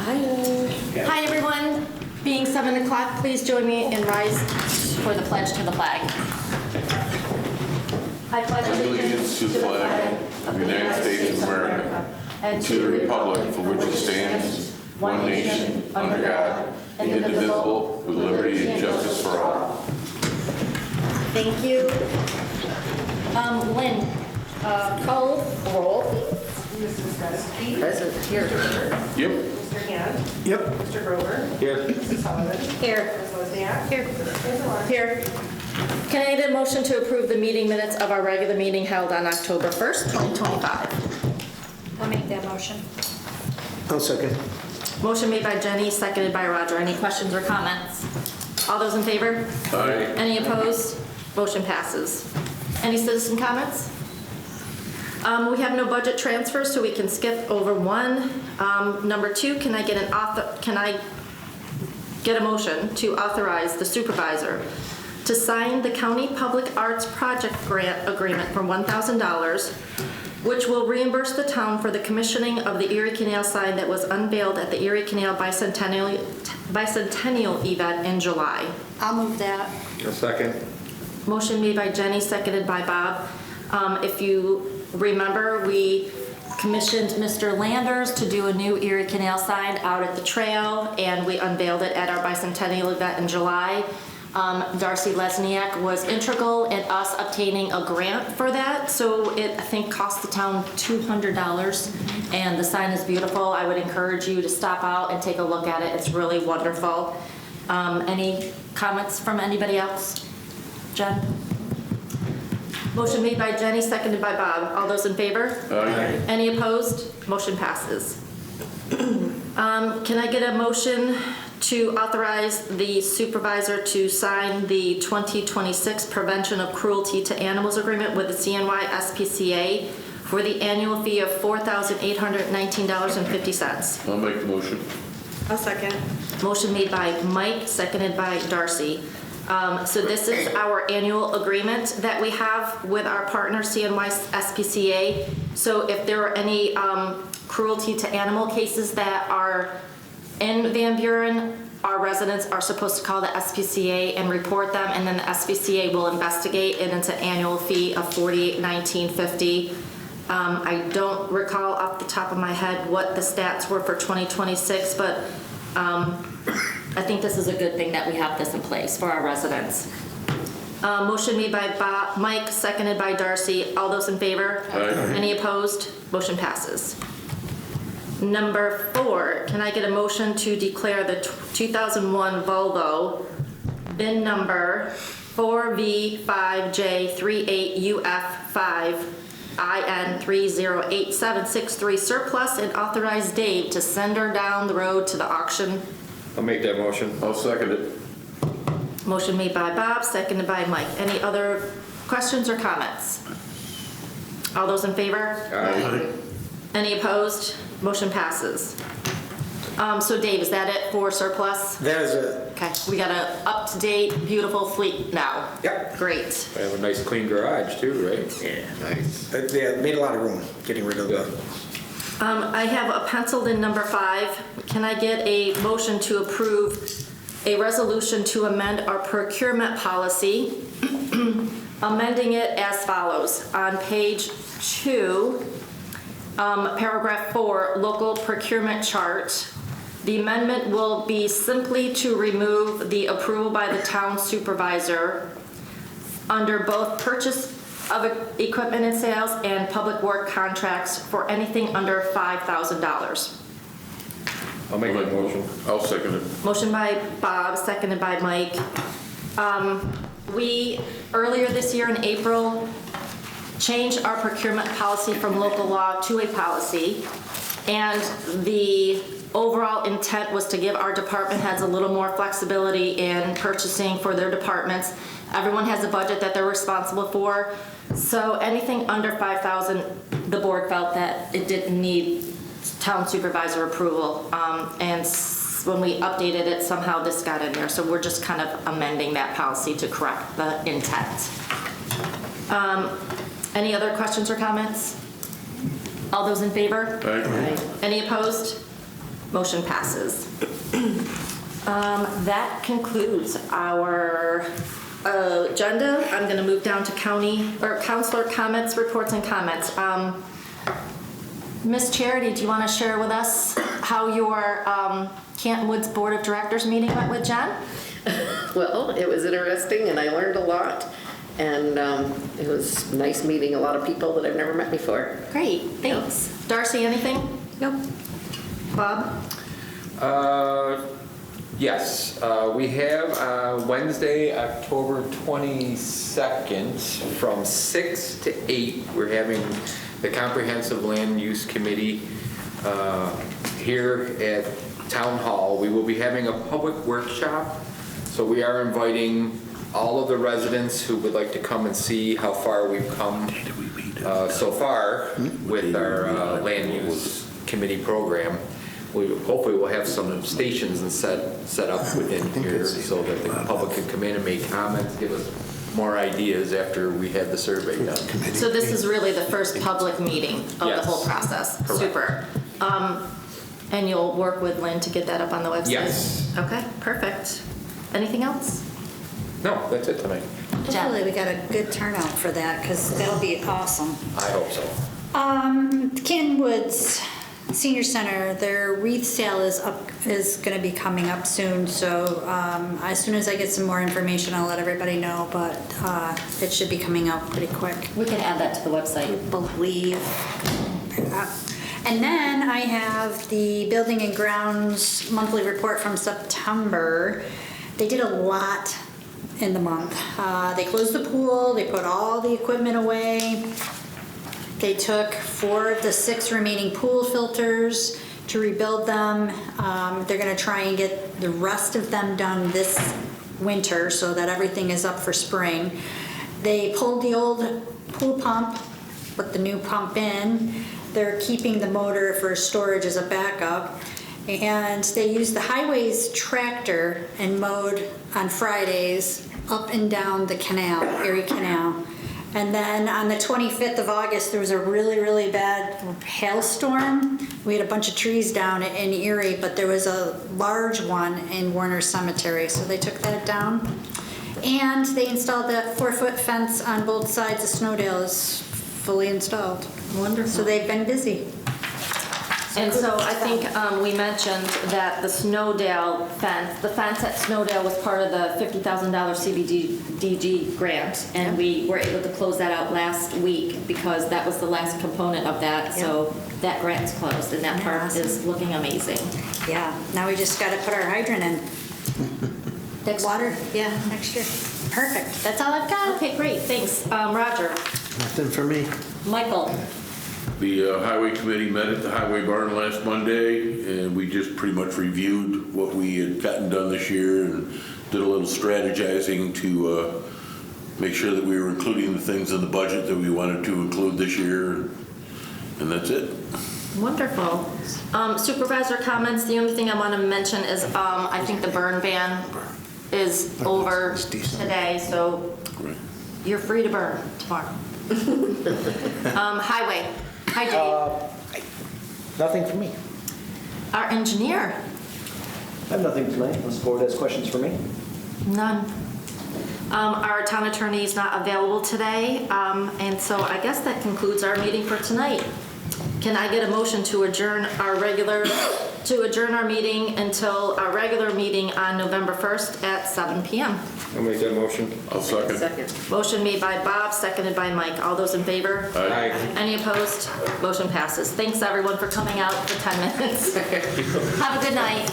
Hi everyone. Being 7 o'clock, please join me and rise for the pledge to the flag. I pledge allegiance to the flag of the United States of America and to the republic for which it stands, one nation, under God, indivisible, with liberty and justice for all. Thank you. Lynn, call roll. Mrs. Gusky. Present here. Yep. Mr. Hand. Yep. Mr. Grover. Here. Mrs. Sullivan. Here. Ms. Wozniak. Here. Ms. Lawrence. Here. Can I get a motion to approve the meeting minutes of our regular meeting held on October 1st, 2025? I'll make that motion. I'll second. Motion made by Jenny, seconded by Roger. Any questions or comments? All those in favor? Aye. Any opposed? Motion passes. Any citizen comments? We have no budget transfers, so we can skip over one. Number two, can I get a motion to authorize the supervisor to sign the County Public Arts Project Grant Agreement for $1,000, which will reimburse the town for the commissioning of the Erie Canal sign that was unveiled at the Erie Canal Bicentennial event in July. I'll move that. A second. Motion made by Jenny, seconded by Bob. If you remember, we commissioned Mr. Landers to do a new Erie Canal sign out at the trail, and we unveiled it at our bicentennial event in July. Darcy Lesniak was integral in us obtaining a grant for that, so it, I think, cost the town $200, and the sign is beautiful. I would encourage you to stop out and take a look at it. It's really wonderful. Any comments from anybody else? Jen? Motion made by Jenny, seconded by Bob. All those in favor? Aye. Any opposed? Motion passes. Can I get a motion to authorize the supervisor to sign the 2026 Prevention of Cruelty to Animals Agreement with the CNY SPCA for the annual fee of $4,819.50? I'll make the motion. I'll second. Motion made by Mike, seconded by Darcy. So this is our annual agreement that we have with our partner CNY SPCA. So if there are any cruelty to animal cases that are in Van Buren, our residents are supposed to call the SPCA and report them, and then the SPCA will investigate, and it's an annual fee of $48,1950. I don't recall off the top of my head what the stats were for 2026, but I think this is a good thing that we have this in place for our residents. Motion made by Mike, seconded by Darcy. All those in favor? Aye. Any opposed? Motion passes. Number 4, can I get a motion to declare the 2001 Volvo VIN number 4V5J38UF5IN308763 surplus and authorize Dave to send her down the road to the auction? I'll make that motion. I'll second it. Motion made by Bob, seconded by Mike. Any other questions or comments? All those in favor? Aye. Any opposed? Motion passes. So Dave, is that it for surplus? That is it. Okay, we got a up-to-date, beautiful fleet now. Yep. Great. I have a nice clean garage too, right? Yeah, nice. Yeah, made a lot of room getting rid of the. I have a penciled in number 5. Can I get a motion to approve a resolution to amend our procurement policy, amending it as follows. On page 2, paragraph 4, local procurement chart. The amendment will be simply to remove the approval by the town supervisor under both purchase of equipment and sales and public work contracts for anything under $5,000. I'll make that motion. I'll second it. Motion by Bob, seconded by Mike. We, earlier this year in April, changed our procurement policy from local law to a policy, and the overall intent was to give our department heads a little more flexibility in purchasing for their departments. Everyone has a budget that they're responsible for, so anything under $5,000, the board felt that it didn't need town supervisor approval, and when we updated it, somehow this got in there, so we're just kind of amending that policy to correct the intent. Any other questions or comments? All those in favor? Aye. Any opposed? Motion passes. That concludes our agenda. I'm going to move down to counselor comments, reports, and comments. Miss Charity, do you want to share with us how your Canton Woods Board of Directors meeting went with Jen? Well, it was interesting and I learned a lot. And it was nice meeting a lot of people that I've never met before. Great, thanks. Darcy, anything? Nope. Bob? Yes, we have Wednesday, October 22nd, from 6 to 8, we're having the Comprehensive Land Use Committee here at Town Hall. We will be having a public workshop, so we are inviting all of the residents who would like to come and see how far we've come so far with our land use committee program. We hopefully will have some stations and set up within here so that the public can come in and make comments, give us more ideas after we have the survey done. So this is really the first public meeting of the Yes. whole process? Correct. Super. And you'll work with Lynn to get that up on the website? Yes. Okay, perfect. Anything else? No, that's it tonight. Hopefully we got a good turnout for that, because that'll be awesome. I hope so. Canton Woods Senior Center, their wreath sale is going to be coming up soon, so as soon as I get some more information, I'll let everybody know, but it should be coming out pretty quick. We can add that to the website. Believe. And then I have the Building and Grounds monthly report from September. They did a lot in the month. They closed the pool, they put all the equipment away. They took 4 of the 6 remaining pool filters to rebuild them. They're gonna try and get the rest of them done this winter so that everything is up for spring. They pulled the old pool pump, put the new pump in. They're keeping the motor for storage as a backup. And they used the highways tractor and mowed on Fridays up and down the canal, Erie Canal. And then on the 25th of August, there was a really, really bad hailstorm. We had a bunch of trees down in Erie, but there was a large one in Warner Cemetery, so they took that down. And they installed that 4-foot fence on both sides of Snowdale is fully installed. Wonderful. So they've been busy. And so I think we mentioned that the Snowdale fence, the fence at Snowdale was part of the $50,000 CBDG grant. And we were able to close that out last week because that was the last component of that. So that grant's closed and that part is looking amazing. Yeah, now we just gotta put our hydrant in. Next Water, yeah, next year. Perfect, that's all I've got. Okay, great, thanks. Roger. Nothing for me. Michael. The Highway Committee met at the Highway Barn last Monday, and we just pretty much reviewed what we had gotten done this year and did a little strategizing to make sure that we were including the things in the budget that we wanted to include this year, and that's it. Wonderful. Supervisor comments, the only thing I want to mention is I think the burn ban is over today, so you're free to burn tomorrow. Highway. Hi, Dave. Nothing for me. Our engineer. I have nothing tonight, unless the board has questions for me. None. Our town attorney is not available today, and so I guess that concludes our meeting for tonight. Can I get a motion to adjourn our meeting until our regular meeting on November 1st at 7 p.m.? I'll make that motion. I'll second. Motion made by Bob, seconded by Mike. All those in favor? Aye. Any opposed? Motion passes. Thanks everyone for coming out for 10 minutes. Have a good night.